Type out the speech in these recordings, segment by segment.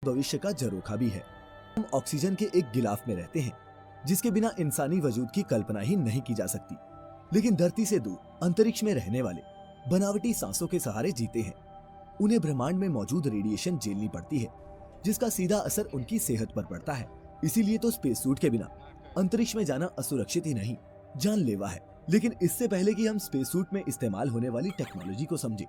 भविष्य का झरोखा भी है। हम ऑक्सीजन के एक गिलाफ में रहते हैं जिसके बिना इंसानी वजूद की कल्पना ही नहीं की जा सकती। लेकिन धरती से दूर अंतरिक्ष में रहने वाले बनावटी सांसों के सहारे जीते हैं। उन्हें ब्रह्मांड में मौजूद रेडिएशन झेलनी पड़ती है जिसका सीधा असर उनकी सेहत पर पड़ता है। इसीलिए तो स्पेस सूट के बिना अंतरिक्ष में जाना असुरक्षित ही नहीं, जानलेवा है। लेकिन इससे पहले कि हम स्पेस सूट में इस्तेमाल होने वाली टेक्नोलॉजी को समझे,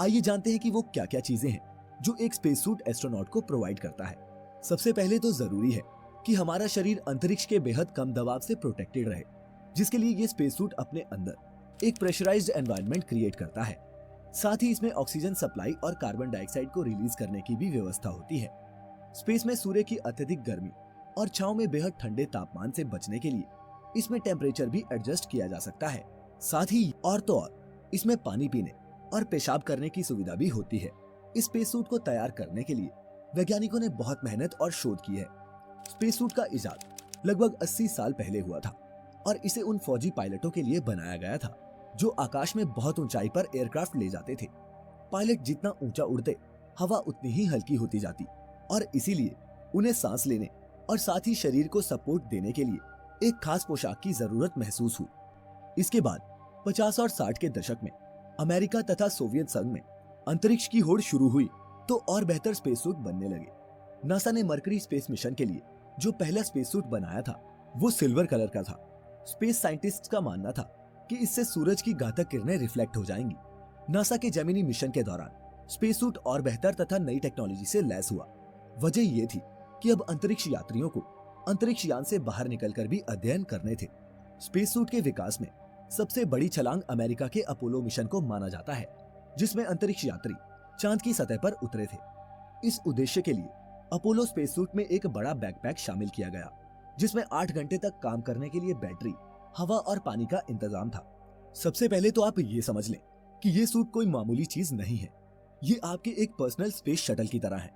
आइए जानते हैं कि वो क्या क्या चीजें हैं जो एक स्पेस सूट एस्ट्रोनॉट को प्रोवाइड करता है। सबसे पहले तो जरूरी है कि हमारा शरीर अंतरिक्ष के बेहद कम दबाव से प्रोटेक्टेड रहे, जिसके लिए ये स्पेस सूट अपने अंदर एक प्रेशराइज्ड एनवायरनमेंट क्रिएट करता है। साथ ही इसमें ऑक्सीजन सप्लाई और कार्बन डाइऑक्साइड को रिलीज करने की भी व्यवस्था होती है। स्पेस में सूर्य की अत्यधिक गर्मी और छांव में बेहद ठंडे तापमान से बचने के लिए इसमें टेम्परेचर भी एडजस्ट किया जा सकता है। साथ ही और तो और इसमें पानी पीने और पेशाब करने की सुविधा भी होती है। इस स्पेस सूट को तैयार करने के लिए वैज्ञानिकों ने बहुत मेहनत और शोध की है। स्पेस सूट का इजाद लगभग 80 साल पहले हुआ था और इसे उन फौजी पायलटों के लिए बनाया गया था जो आकाश में बहुत ऊंचाई पर एयरक्राफ्ट ले जाते थे। पायलट जितना ऊंचा उड़ते, हवा उतनी ही हल्की होती जाती और इसीलिए उन्हें सांस लेने और साथ ही शरीर को सपोर्ट देने के लिए एक खास पोशाक की जरूरत महसूस हुई। इसके बाद 50 और 60 के दशक में अमेरिका तथा सोवियत संघ में अंतरिक्ष की होड़ शुरू हुई तो और बेहतर स्पेस सूट बनने लगे। नासा ने मरकरी स्पेस मिशन के लिए जो पहला स्पेस सूट बनाया था वो सिल्वर कलर का था। स्पेस साइंटिस्ट्स का मानना था कि इससे सूरज की घातक किरणें रिफ्लेक्ट हो जाएंगी। नासा के जेमिनी मिशन के दौरान स्पेस सूट और बेहतर तथा नई टेक्नोलॉजी से लैस हुआ। वजह ये थी कि अब अंतरिक्ष यात्रियों को अंतरिक्ष यान से बाहर निकलकर भी अध्ययन करने थे। स्पेस सूट के विकास में सबसे बड़ी छलांग अमेरिका के अपोलो मिशन को माना जाता है, जिसमें अंतरिक्ष यात्री चांद की सतह पर उतरे थे। इस उद्देश्य के लिए अपोलो स्पेस सूट में एक बड़ा बैकपैक शामिल किया गया, जिसमें 8 घंटे तक काम करने के लिए बैटरी, हवा और पानी का इंतजाम था। सबसे पहले तो आप ये समझ लें कि ये सूट कोई मामूली चीज नहीं है। ये आपके एक पर्सनल स्पेस शटल की तरह है।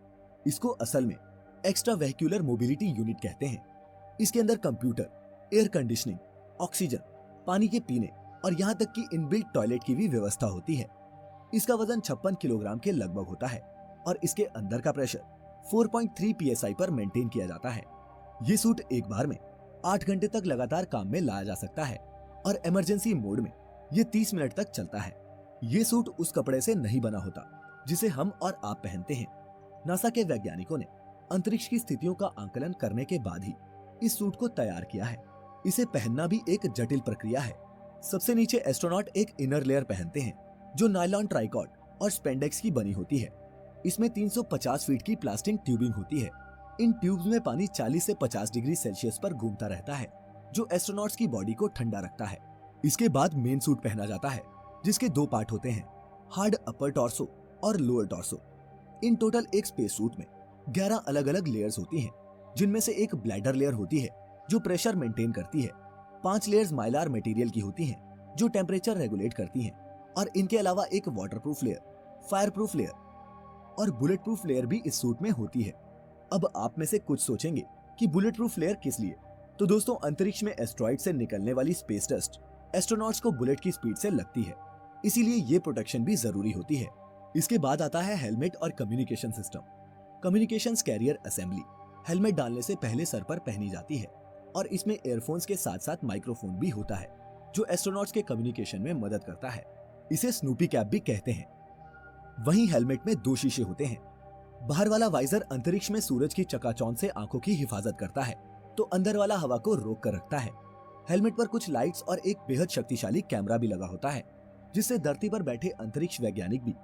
इसको असल में एक्स्ट्रा वेहिकुलर मोबिलिटी यूनिट कहते हैं। इसके अंदर कंप्यूटर, एयर कंडीशनिंग, ऑक्सीजन, पानी के पीने और यहाँ तक कि इनबिल्ट टॉयलेट की भी व्यवस्था होती है। इसका वजन 56 किलोग्राम के लगभग होता है और इसके अंदर का प्रेशर 4.3 psi पर मेंटेन किया जाता है। ये सूट एक बार में 8 घंटे तक लगातार काम में लाया जा सकता है और इमरजेंसी मोड में ये 30 मिनट तक चलता है। ये सूट उस कपड़े से नहीं बना होता जिसे हम और आप पहनते हैं। नासा के वैज्ञानिकों ने अंतरिक्ष की स्थितियों का आंकलन करने के बाद ही इस सूट को तैयार किया है। इसे पहनना भी एक जटिल प्रक्रिया है। सबसे नीचे एस्ट्रोनॉट एक इनर लेयर पहनते हैं जो नायलॉन ट्राइकॉर्ड और स्पेंडेक्स की बनी होती है। इसमें 350 फीट की प्लास्टिक ट्यूबिंग होती है। इन ट्यूब्स में पानी 40 से 50 डिग्री सेल्सियस पर घूमता रहता है, जो एस्ट्रोनॉट्स की बॉडी को ठंडा रखता है। इसके बाद मेन सूट पहना जाता है, जिसके 2 पार्ट होते हैं, हार्ड अपर टॉर्सो और लोअर टॉर्सो। इन टोटल एक स्पेस सूट में 11 अलग अलग लेयर्स होती हैं, जिनमें से एक ब्लैडर लेयर होती है जो प्रेशर मेंटेन करती है। 5 लेयर्स माइलार मटेरियल की होती हैं जो टेम्परेचर रेगुलेट करती हैं और इनके अलावा एक वाटरप्रूफ लेयर, फायरप्रूफ लेयर और बुलेट प्रूफ लेयर भी इस सूट में होती है। अब आप में से कुछ सोचेंगे कि बुलेट प्रूफ लेयर किस लिए? तो दोस्तों, अंतरिक्ष में एस्ट्रॉइड से निकलने वाली स्पेस डस्ट एस्ट्रोनॉट्स को बुलेट की स्पीड से लगती है, इसीलिए ये प्रोटेक्शन भी जरूरी होती है। इसके बाद आता है हेलमेट और communication system. Communications carrier assembly helmet डालने से पहले सर पर पहनी जाती है और इसमें एयरफोन्स के साथ साथ माइक्रोफोन भी होता है जो एस्ट्रोनॉट्स के कम्युनिकेशन में मदद करता है। इसे स्नूपी कैप भी कहते हैं। वहीं हेलमेट में 2 शीशे होते हैं। बाहर वाला वाइजर अंतरिक्ष में सूरज की चकाचौंध से आंखों की हिफाजत करता है, तो अंदर वाला हवा को रोक कर रखता है। हेलमेट पर कुछ लाइट्स और एक बेहद शक्तिशाली कैमरा भी लगा होता है, जिससे धरती पर बैठे अंतरिक्ष वैज्ञानिक भी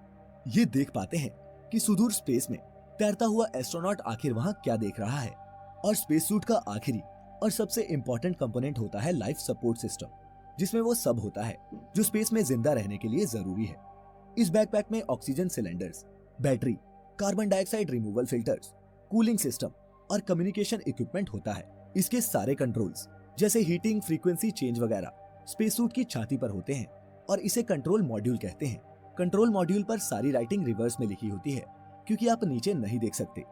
ये देख पाते हैं कि सुदूर स्पेस में तैरता हुआ एस्ट्रोनॉट आखिर वहां क्या देख रहा है। और स्पेस सूट का आखिरी और सबसे इम्पोर्टेंट कंपोनेंट होता है लाइफ सपोर्ट सिस्टम, जिसमें वो सब होता है जो स्पेस में जिंदा रहने के लिए जरूरी है। इस बैकपैक में oxygen cylinders, battery, carbon dioxide removal filters, cooling system और कम्युनिकेशन इक्विपमेंट होता है। इसके सारे कंट्रोल्स जैसे हीटिंग, फ्रीक्वेंसी चेंज वगैरह स्पेस सूट की छाती पर होते हैं और इसे कंट्रोल मॉड्यूल कहते हैं। कंट्रोल मॉड्यूल पर सारी राइटिंग रिवर्स में लिखी होती है क्योंकि आप नीचे नहीं देख सकते।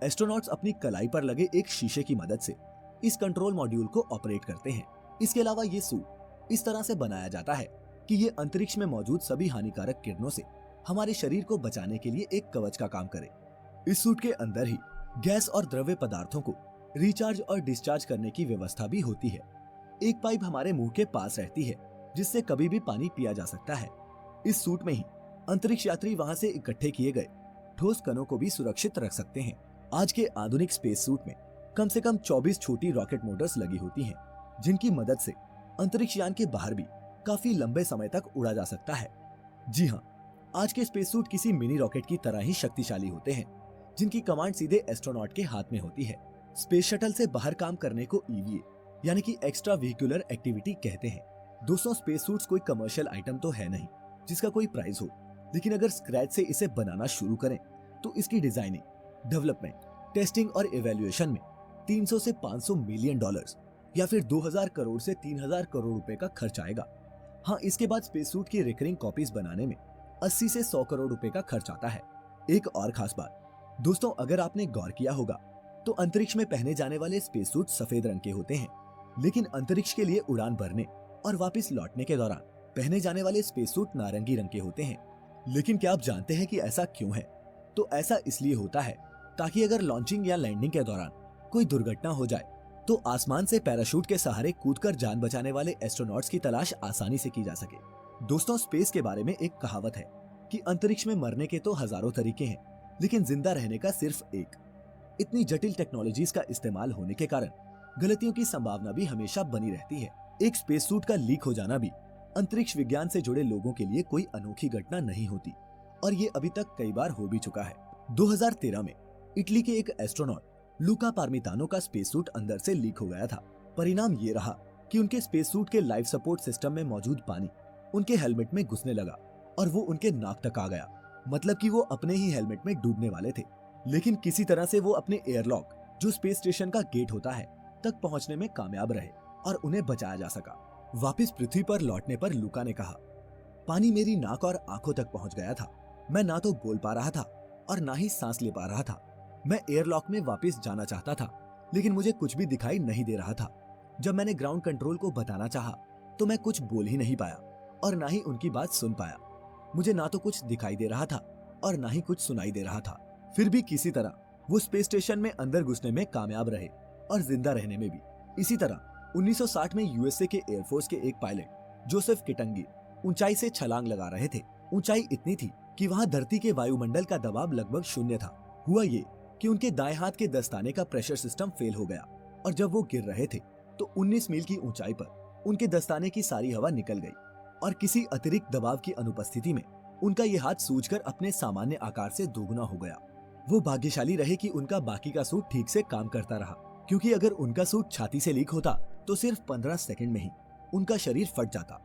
एस्ट्रोनॉट्स अपनी कलाई पर लगे एक शीशे की मदद से इस कंट्रोल मॉड्यूल को ऑपरेट करते हैं। इसके अलावा ये सूट इस तरह से बनाया जाता है कि ये अंतरिक्ष में मौजूद सभी हानिकारक किरणों से हमारे शरीर को बचाने के लिए एक कवच का काम करे। इस सूट के अंदर ही गैस और द्रव्य पदार्थों को रिचार्ज और डिस्चार्ज करने की व्यवस्था भी होती है। एक पाइप हमारे मुंह के पास रहती है जिससे कभी भी पानी पिया जा सकता है। इस सूट में ही अंतरिक्ष यात्री वहां से इकट्ठे किए गए ठोस कणों को भी सुरक्षित रख सकते हैं। आज के आधुनिक स्पेस सूट में कम से कम 24 छोटी रॉकेट मोटर्स लगी होती हैं, जिनकी मदद से अंतरिक्ष यान के बाहर भी काफी लंबे समय तक उड़ा जा सकता है। जी हाँ, आज के स्पेस सूट किसी मिनी रॉकेट की तरह ही शक्तिशाली होते हैं, जिनकी कमांड सीधे एस्ट्रोनॉट के हाथ में होती है। स्पेस शटल से बाहर काम करने को ईवीए यानी कि एक्स्ट्रा व्हीक्यूलर एक्टिविटी कहते हैं। दोस्तों, स्पेस सूट्स कोई कमर्शियल आइटम तो है नहीं जिसका कोई प्राइस हो, लेकिन अगर स्क्रैच से इसे बनाना शुरू करें तो इसकी डिजाइनिंग, डेवलपमेंट, टेस्टिंग और इवैल्यूएशन में 300 से 500 मिलियन डॉलर्स या फिर 2000 करोड़ से 3000 करोड़ रुपए का खर्च आएगा। हाँ, इसके बाद स्पेस सूट की रिकरिंग कॉपीज बनाने में 80 से 100 करोड़ रुपए का खर्च आता है। एक और खास बात दोस्तों, अगर आपने गौर किया होगा तो अंतरिक्ष में पहने जाने वाले स्पेस सूट सफेद रंग के होते हैं, लेकिन अंतरिक्ष के लिए उड़ान भरने और वापस लौटने के दौरान पहने जाने वाले स्पेस सूट नारंगी रंग के होते हैं। लेकिन क्या आप जानते हैं कि ऐसा क्यों है? तो ऐसा इसलिए होता है ताकि अगर लॉन्चिंग या लैंडिंग के दौरान कोई दुर्घटना हो जाए तो आसमान से पैराशूट के सहारे कूदकर जान बचाने वाले एस्ट्रोनॉट्स की तलाश आसानी से की जा सके। दोस्तों, स्पेस के बारे में एक कहावत है कि अंतरिक्ष में मरने के तो हजारों तरीके हैं, लेकिन जिंदा रहने का सिर्फ एक। इतनी जटिल टेक्नोलॉजीज का इस्तेमाल होने के कारण गलतियों की संभावना भी हमेशा बनी रहती है। एक स्पेस सूट का लीक हो जाना भी अंतरिक्ष विज्ञान से जुड़े लोगों के लिए कोई अनोखी घटना नहीं होती, और ये अभी तक कई बार हो भी चुका है। 2013 में इटली के एक एस्ट्रोनॉट लूका पार्मितानो का स्पेस सूट अंदर से लीक हो गया था। परिणाम ये रहा कि उनके स्पेस सूट के लाइफ सपोर्ट सिस्टम में मौजूद पानी उनके हेलमेट में घुसने लगा और वो उनके नाक तक आ गया। मतलब कि वो अपने ही हेलमेट में डूबने वाले थे, लेकिन किसी तरह से वो अपने एयरलॉक, जो स्पेस स्टेशन का गेट होता है, तक पहुंचने में कामयाब रहे और उन्हें बचाया जा सका। वापस पृथ्वी पर लौटने पर लूका ने कहा, पानी मेरी नाक और आंखों तक पहुंच गया था। मैं ना तो बोल पा रहा था और ना ही सांस ले पा रहा था। मैं एयरलॉक में वापस जाना चाहता था, लेकिन मुझे कुछ भी दिखाई नहीं दे रहा था। जब मैंने ग्राउंड कंट्रोल को बताना चाहा तो मैं कुछ बोल ही नहीं पाया और ना ही उनकी बात सुन पाया। मुझे ना तो कुछ दिखाई दे रहा था और ना ही कुछ सुनाई दे रहा था। फिर भी किसी तरह वो स्पेस स्टेशन में अंदर घुसने में कामयाब रहे और जिंदा रहने में भी। इसी तरह 1960 में यूएसए के एयरफोर्स के एक पायलट जोसेफ किटंगी ऊंचाई से छलांग लगा रहे थे। ऊंचाई इतनी थी कि वहां धरती के वायुमंडल का दबाव लगभग शून्य था। हुआ ये कि उनके दाएं हाथ के दस्ताने का प्रेशर सिस्टम फेल हो गया और जब वो गिर रहे थे तो 19 मील की ऊंचाई पर उनके दस्ताने की सारी हवा निकल गई और किसी अतिरिक्त दबाव की अनुपस्थिति में उनका ये हाथ सूजकर अपने सामान्य आकार से दोगुना हो गया। वो भाग्यशाली रहे कि उनका बाकी का सूट ठीक से काम करता रहा, क्योंकि अगर उनका सूट छाती से लीक होता तो सिर्फ 15 सेकंड में ही उनका शरीर फट जाता